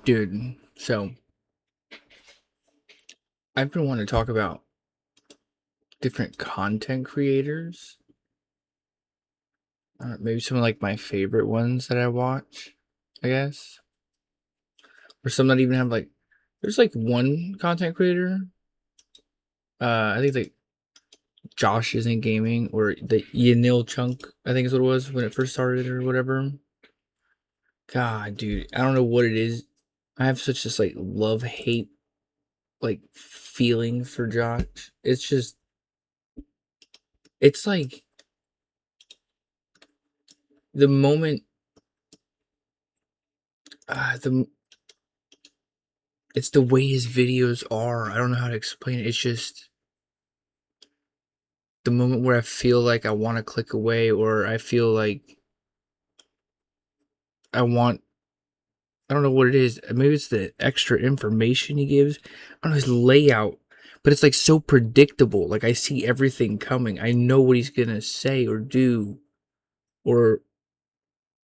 Dude, so I've been wanting to talk about different content creators. Maybe some of like my favorite ones that I watch, I guess. Or some that even have like there's like one content creator. I think like Josh isn't gaming or the Yanil Chunk, I think is what it was when it first started or whatever. God, dude, I don't know what it is. I have such this like love hate like feeling for Josh. It's like the moment the it's the way his videos are. I don't know how to explain it. It's just the moment where I feel like I want to click away, or I feel like I want. I don't know what it is. Maybe it's the extra information he gives. I don't know his layout, but it's like so predictable. Like I see everything coming. I know what he's gonna say or do, or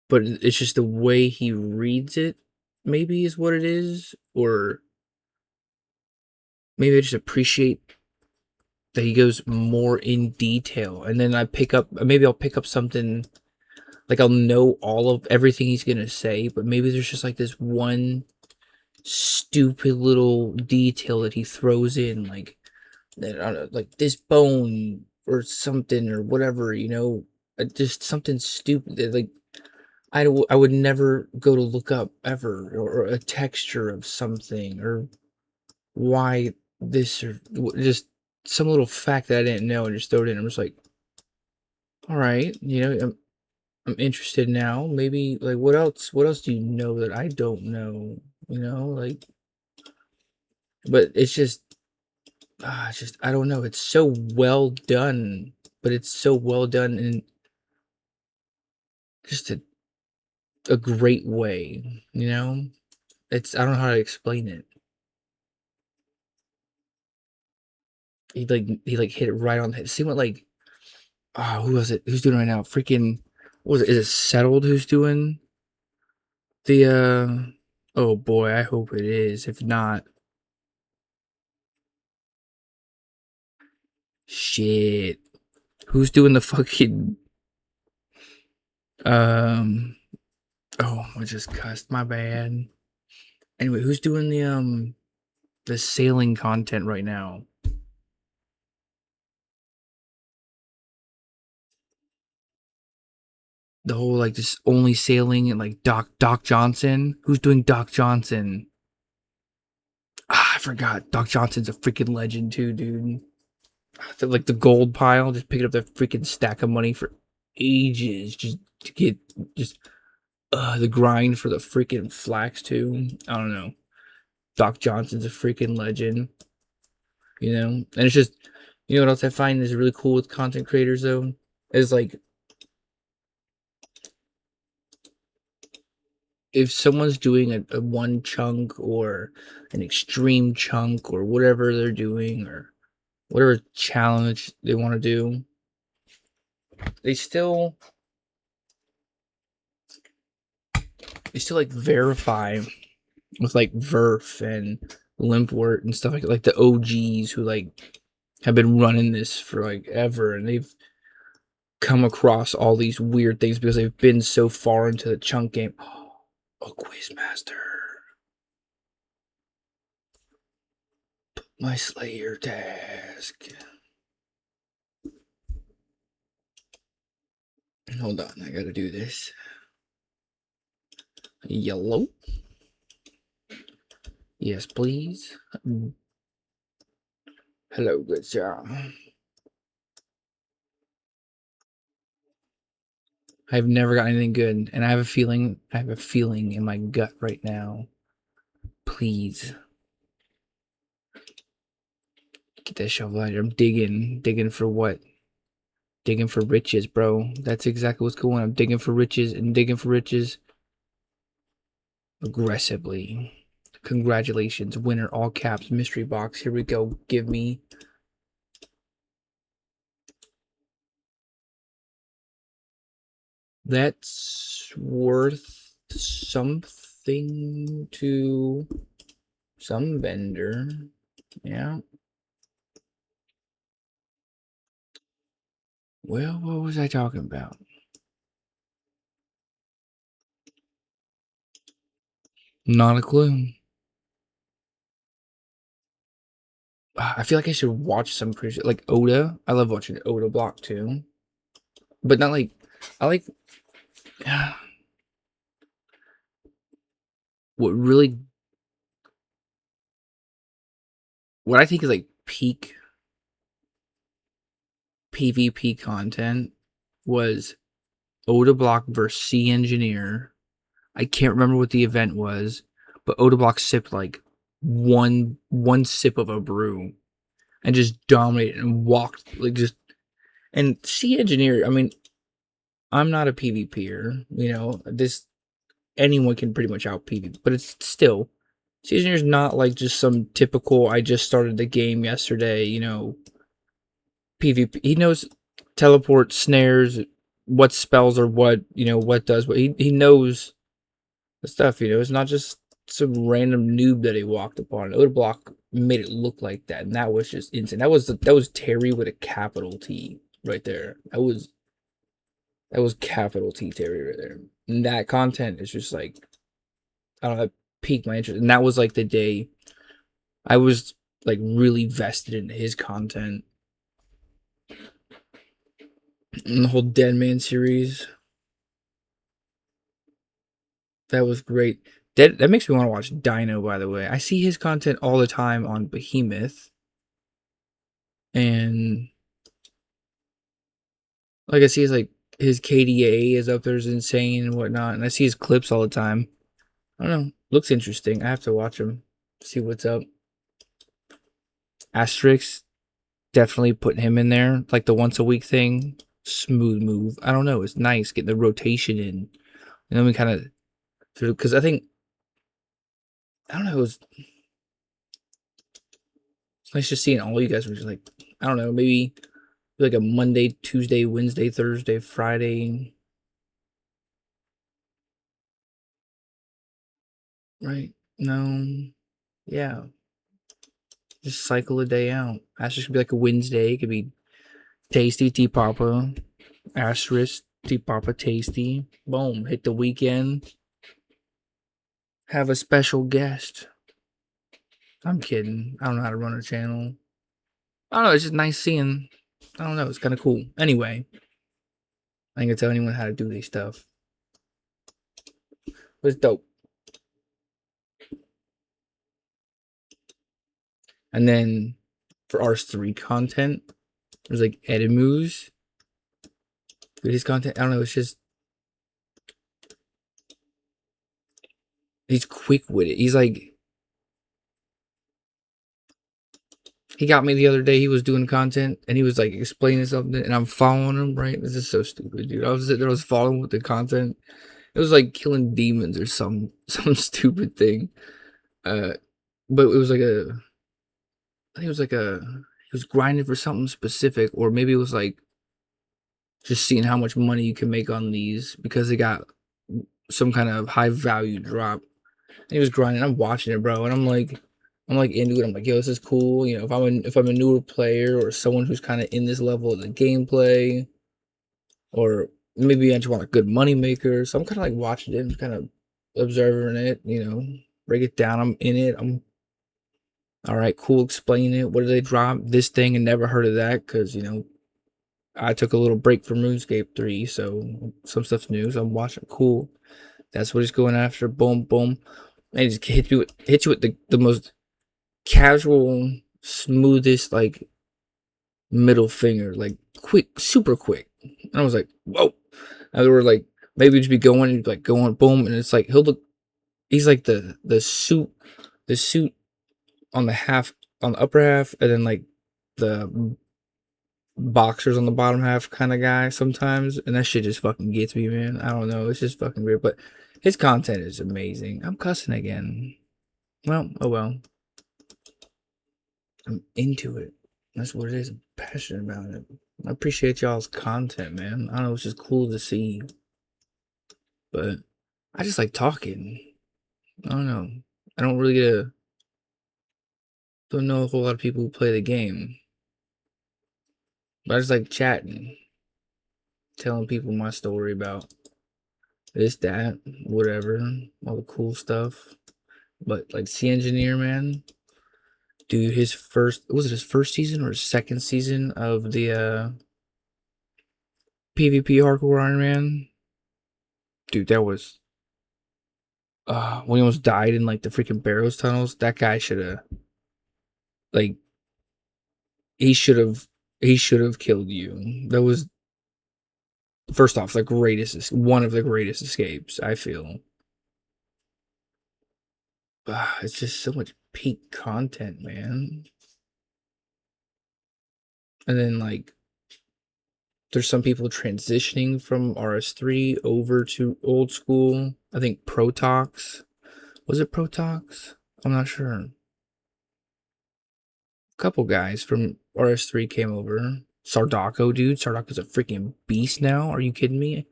but it's just the way he reads it. Maybe is what it is, or maybe I just appreciate that he goes more in detail, and then maybe I'll pick up something, like I'll know all of everything he's gonna say, but maybe there's just like this one stupid little detail that he throws in, like I don't know, like this bone or something or whatever, just something stupid that, like I would never go to look up ever, or a texture of something, or why this, or just some little fact that I didn't know, and just throw it in. I'm just like, all right, I'm interested now. Maybe like what else do you know that I don't know? Like, but it's just I don't know. It's so well done, but it's so well done in just a great way. I don't know how to explain it. He hit it right on the head. See what, like, who was it? Who's doing it right now? Freaking, what was it? Is it Settled who's doing the oh boy, I hope it is. If not, shit. Who's doing the fucking um oh, I just cussed, my bad. Anyway, who's doing the sailing content right now? The whole like just only sailing, and like Doc Johnson. Who's doing Doc Johnson? I forgot. Doc Johnson's a freaking legend too, dude. Like the gold pile, just picking up that freaking stack of money for ages, just to get just the grind for the freaking flax too. I don't know. Doc Johnson's a freaking legend, and it's just, what else I find is really cool with content creators though, is like if someone's doing a one chunk or an extreme chunk or whatever they're doing, or whatever challenge they want to do, they still they still like verify with like Verf and Limpwort and stuff like the OGs who like have been running this for like ever, and they've come across all these weird things because they've been so far into the chunk game. Oh, Quizmaster, my Slayer task. Hold on, I gotta do this. Yellow. Yes, please. Hello, good sir. I've never got anything good, and I have a feeling in my gut right now. Please get that shovel out here. I'm digging for what? Digging for riches, bro. That's exactly what's going on. I'm digging for riches and digging for riches aggressively. Congratulations, winner, all caps, mystery box. Here we go. Give me. That's worth something. something to some vendor. Yeah. Well, what was I talking about? Not a clue. I feel like I should watch some pretty like Oda. I love watching Oda block too, but not like I like what really what I think is like peak PvP content was Oda block versus Sea Engineer. I can't remember what the event was, but Oda block sipped like one sip of a brew and just dominated and walked like just and Sea Engineer. I mean, I'm not a PvPer, you know. This anyone can pretty much out PvP, but it's still Seasoner's not like just some typical I just started the game yesterday, you know, PvP. He knows teleport, snares, what spells or what, you know, what does what he knows the stuff, you know. It's not just some random noob that he walked upon. Odeblock made it look like that, and that was just insane. That was Terry with a capital T right there. That was capital T Terry right there. And that content is just like I don't know, that piqued my interest. And that was like the day I was like really vested in his content. And the whole Dead Man series. That was great. That makes me want to watch Dino, by the way. I see his content all the time on Behemoth. And like I see his KDA is up there is insane and whatnot. And I see his clips all the time. I don't know. Looks interesting. I have to watch him. See what's up. Asterix, definitely putting him in there. Like the once a week thing. Smooth move. I don't know. It's nice getting the rotation in. And then we kind of because I think I don't know, it's nice just seeing all you guys were just like I don't know, maybe like a Monday, Tuesday, Wednesday, Thursday, Friday. Right? No. Yeah. Just cycle a day out. That's just gonna be like a Wednesday. It could be tasty tea papa. Asterisk tea papa tasty. Boom. Hit the weekend. Have a special guest. I'm kidding. I don't know how to run a channel. I don't know, it's just nice seeing. I don't know, it's kinda cool. Anyway, I ain't gonna tell anyone how to do these stuff. But it's dope. And then for RS3 content, there's like Edimus. His content, I don't know, it's just he's quick with it. He's like he got me the other day. He was doing content and he was like explaining something, and I'm following him. Right, this is so stupid, dude. I was sitting there, I was following with the content. It was like killing demons or some stupid thing. But it was like I think it was like he was grinding for something specific, or maybe it was like just seeing how much money you can make on these because they got some kind of high value drop. And he was grinding. I'm watching it, bro, and I'm like into it. I'm like, yo, this is cool. You know, if I'm a newer player or someone who's kind of in this level of the gameplay, or maybe I just want a good money maker. So I'm kind of like watching it, and kind of observing it. You know, break it down. I'm in it. I'm all right. Cool. Explain it. What did they drop? This thing and never heard of that because you know I took a little break from RuneScape 3, so some stuff's new. So I'm watching. Cool. That's what he's going after. Boom, boom. And he just hit you with the most casual, smoothest, like middle finger, like quick, super quick. And I was like, whoa. And they were like, maybe just be going and like going boom, and it's like he's like the suit on the half on the upper half, and then like the boxers on the bottom half kind of guy sometimes, and that shit just fucking gets me, man. I don't know, it's just fucking weird, but his content is amazing. I'm cussing again. Well, oh well. I'm into it. That's what it is. I'm passionate about it. I appreciate y'all's content, man. I don't know, it's just cool to see. But I just like talking. I don't know. I don't really don't know a whole lot of people who play the game. But I just like chatting, telling people my story about this, that, whatever, all the cool stuff. But like Sea Engineer, man, dude, his first was it his first season or his second season of the PvP hardcore Iron Man? Dude, that was when he almost died in like the freaking Barrows tunnels. That guy should have like he should have killed you. That was first off the greatest, one of the greatest escapes. I feel it's just so much peak content, man. And then like there's some people transitioning from RS3 over to old school. I think Protox. Was it Protox? I'm not sure. A couple guys from RS3 came over. Sardako, dude. Sardako's a freaking beast now. Are you kidding me?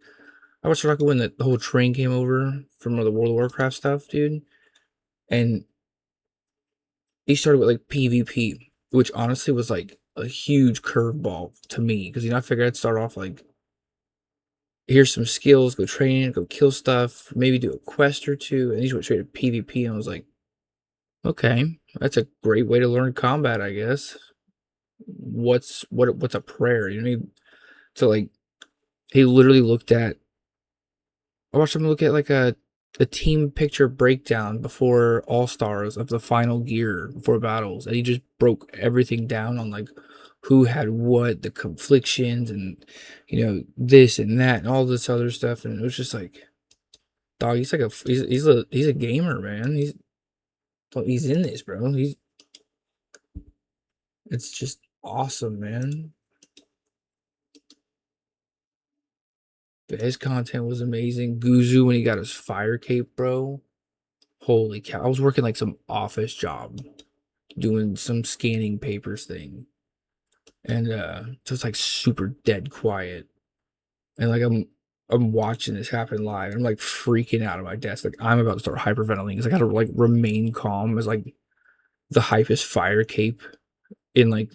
I watched Sardako when the whole train came over from the World of Warcraft stuff, dude. And he started with like PvP, which honestly was like a huge curveball to me. Because I figured I'd start off like here's some skills, go train, go kill stuff, maybe do a quest or two, and these went straight to PvP, and I was like, okay, that's a great way to learn combat, I guess. What's a prayer? You know, so like he literally looked at. I watched him look at like a team picture breakdown before All Stars of the final gear before battles, and he just broke everything down on like who had what, the conflictions, and this and that, and all this other stuff, and it was just like dog, he's like he's a gamer, man. He's in this, bro. It's just awesome, man. But his content was amazing. Guzu when he got his fire cape, bro. Holy cow. I was working like some office job doing some scanning papers thing. And so it's like super dead quiet. And like I'm watching this happen live. I'm like freaking out of my desk. Like I'm about to start hyperventilating because I gotta like remain calm as like the hypest fire cape in like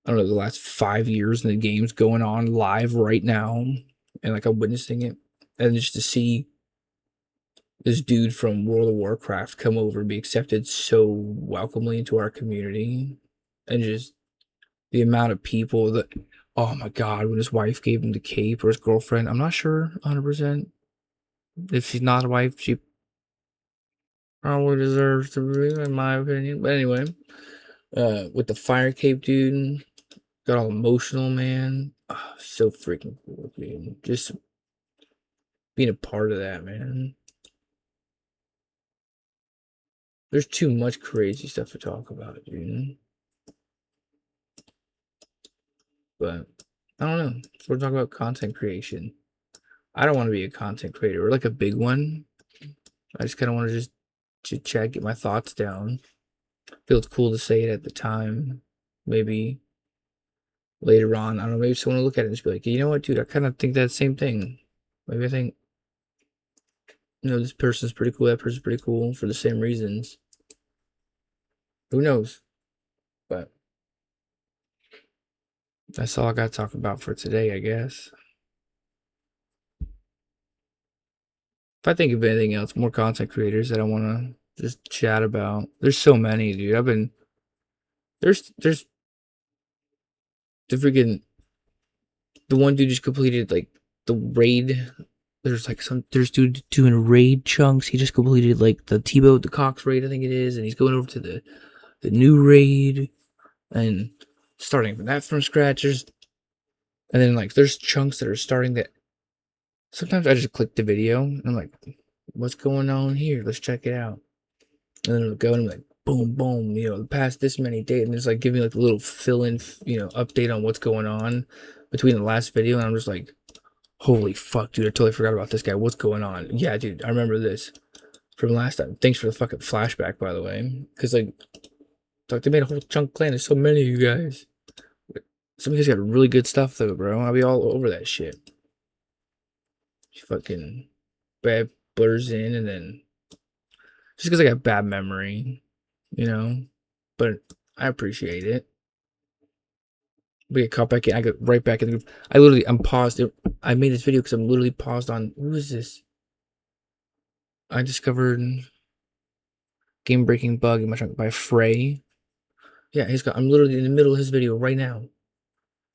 I don't know the last 5 years in the game's going on live right now, and like I'm witnessing it, and just to see this dude from World of Warcraft come over and be accepted so welcomely into our community, and just the amount of people that oh my god when his wife gave him the cape or his girlfriend, I'm not sure 100% if she's not a wife, she probably deserves to be in my opinion, but anyway, with the fire cape dude got all emotional, man. Oh, so freaking cool, dude. Just being a part of that, man. There's too much crazy stuff to talk about, dude. But I don't know. So we're talking about content creation. I don't want to be a content creator or like a big one. I just kind of want to just chit chat, get my thoughts down. Feels cool to say it at the time. Maybe later on, I don't know, maybe someone will look at it and just be like, you know what, dude, I kind of think that same thing. Maybe I think, this person's pretty cool, that person's pretty cool for the same reasons. Who knows? But that's all I got to talk about for today, I guess. If I think of anything else, more content creators that I want to just chat about. There's so many, dude. There's the freaking the one dude just completed like the raid. There's dude doing raid chunks. He just completed like the T-Boat the Cox raid, I think it is, and he's going over to the new raid and starting from that from scratch. And then like there's chunks that are starting that sometimes I just click the video and I'm like, what's going on here? Let's check it out. And then it'll go and I'm like, boom, boom, the past this many days. And it's like give me like a little fill in, update on what's going on between the last video. And I'm just like, holy fuck, dude, I totally forgot about this guy. What's going on? Yeah, dude, I remember this from last time. Thanks for the fucking flashback, by the way. Because like they made a whole chunk clan. There's so many of you guys. Some of you guys got really good stuff though, bro. I'll be all over that shit. Fucking bad blurs in and then Just because I got bad memory, you know. But I appreciate it. We get caught back in. I get right back in the group. I'm paused. I made this video because I'm literally paused on. Who is this? I discovered game breaking bug in my chunk by Frey. Yeah, I'm literally in the middle of his video right now.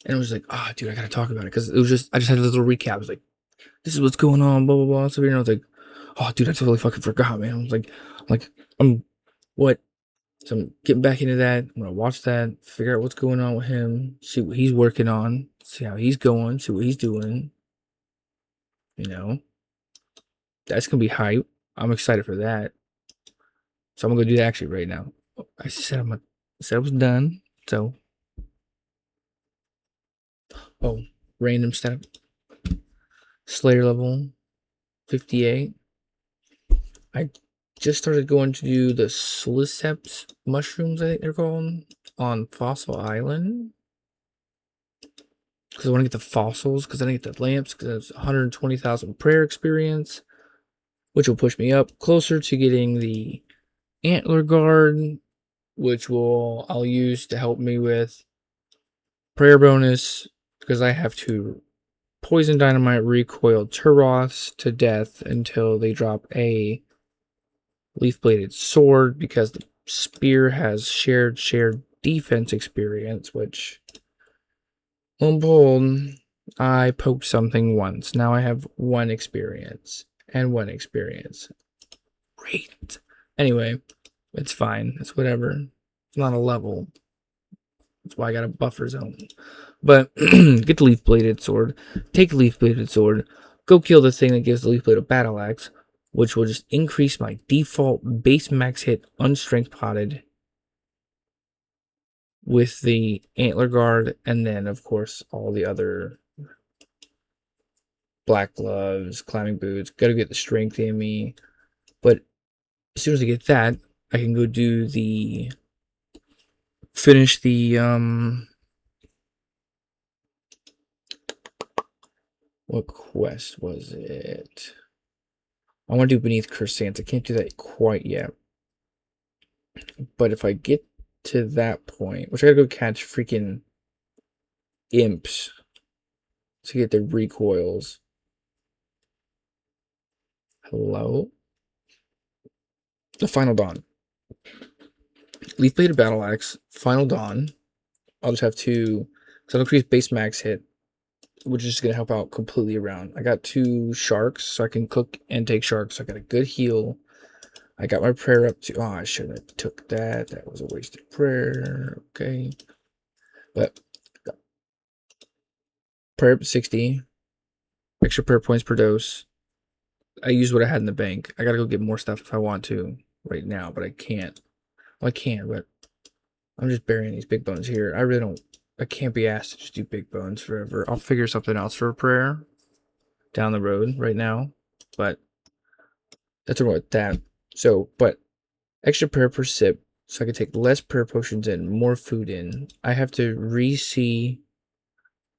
And I was like, ah, oh, dude, I gotta talk about it. Because I just had a little recap. I was like, this is what's going on, blah, blah, blah. So, I was like, oh, dude, I totally fucking forgot, man. I was like, what? So I'm getting back into that. I'm gonna watch that, figure out what's going on with him, see what he's working on, see how he's going, see what he's doing. You know, that's gonna be hype. I'm excited for that. So I'm gonna go do that actually right now. I said I was done. So, oh, random stat, Slayer level 58. I just started going to do the Siliceps mushrooms, I think they're called, on Fossil Island. Because I want to get the fossils, because I didn't get the lamps, because it's 120,000 prayer experience, which will push me up closer to getting the antler guard, which I'll use to help me with prayer bonus, because I have to poison dynamite recoil Turoths to death until they drop a leaf bladed sword, because the spear has shared defense experience, which on bold, I poked something once. Now I have one experience and one experience. Great. Anyway, it's fine. It's whatever. It's not a level. That's why I got a buffer zone. But get the leaf bladed sword. Take the leaf bladed sword. Go kill the thing that gives the leaf blade a battle axe, which will just increase my default base max hit unstrength potted with the antler guard, and then of course all the other black gloves, climbing boots. Gotta get the strength in me. But as soon as I get that, I can go do finish the what quest was it? I want to do Beneath Cursed Sands. I can't do that quite yet. But if I get to that point, which I gotta go catch freaking imps to get their recoils. Hello? The Final Dawn. Leaf Bladed Battle Axe, Final Dawn. I'll just have to, because I'll increase base max hit, which is just going to help out completely around. I got 2 sharks, so I can cook and take sharks. So I got a good heal. I got my prayer up to, oh, I shouldn't have took that. That was a wasted prayer. Okay. But prayer up to 60. Extra prayer points per dose. I used what I had in the bank. I got to go get more stuff if I want to right now, but I can't. Well, I can, but I'm just burying these big bones here. I can't be asked to just do big bones forever. I'll figure something else for a prayer down the road right now, but that's about that. So, but extra prayer per sip, so I can take less prayer potions in, more food in. I have to re-see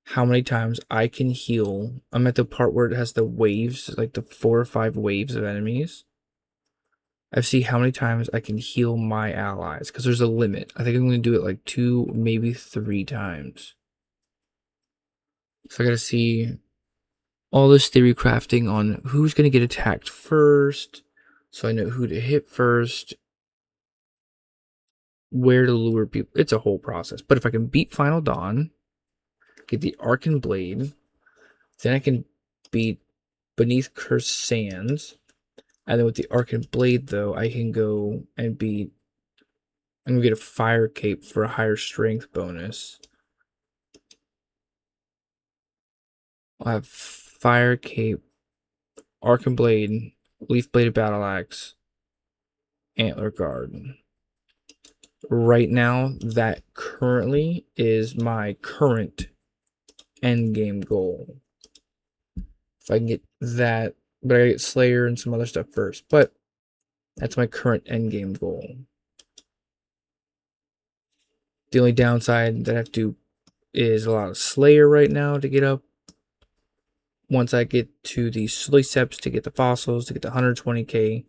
how many times I can heal. I'm at the part where it has the waves, like the 4 or 5 waves of enemies. I see how many times I can heal my allies, because there's a limit. I think I'm going to do it like 2, maybe 3 times. So I got to see all this theory crafting on who's going to get attacked first, so I know who to hit first, where to lure people. It's a whole process. But if I can beat Final Dawn, get the Arcan Blade, then I can beat Beneath Cursed Sands. And then with the Arcan Blade, though, I can go and beat... I'm going to get a Fire Cape for a higher strength bonus. I'll have Fire Cape, Arcan Blade, Leaf Bladed Battle Axe, Antler Guard. Right now, that currently is my current end game goal. If I can get that, but I gotta get Slayer and some other stuff first. But that's my current end game goal. The only downside that I have to do is a lot of Slayer right now to get up. Once I get to the Sliceps to get the fossils, to get the 120k,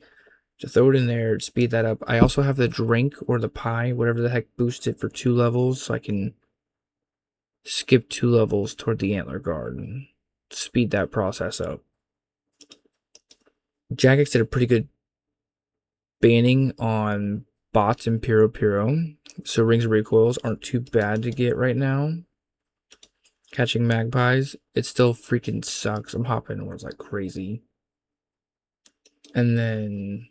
Just throw it in there, speed that up. I also have the drink or the pie, whatever the heck, boost it for 2 levels, so I can skip 2 levels toward the antler guard and speed that process up. Jagex did a pretty good banning on bots and Piro, so rings and recoils aren't too bad to get right now. Catching magpies, it still freaking sucks. I'm hopping wars like crazy. And then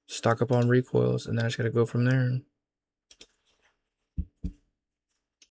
stock up on recoils, and then I just gotta go from there.